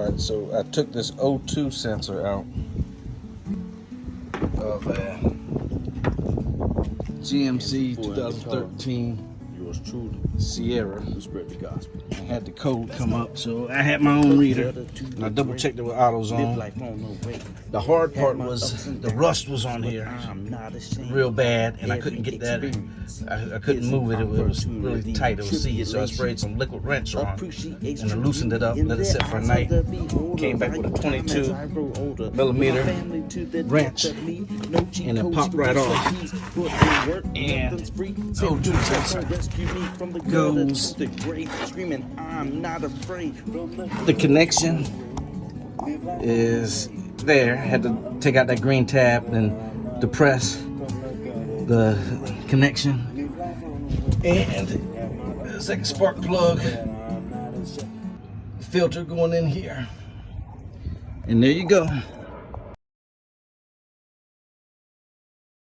Alright, so I took this O2 sensor out of a GMC 2013 Yours truly, Sierra. who spread the gospel. I had the code come up, so I had my own reader. And I double checked it with AutoZone. The hard part was the rust was on here real bad, and I couldn't get that. I couldn't move it. It was really tight. It was seized, so I sprayed some liquid wrench on and I loosened it up, let it sit for a night. Came back with a 22 millimeter wrench, and it popped right off. And O2 sensor goes. The connection is there. Had to take out that green tab and depress the connection. And the second spark plug filter going in here. And there you go.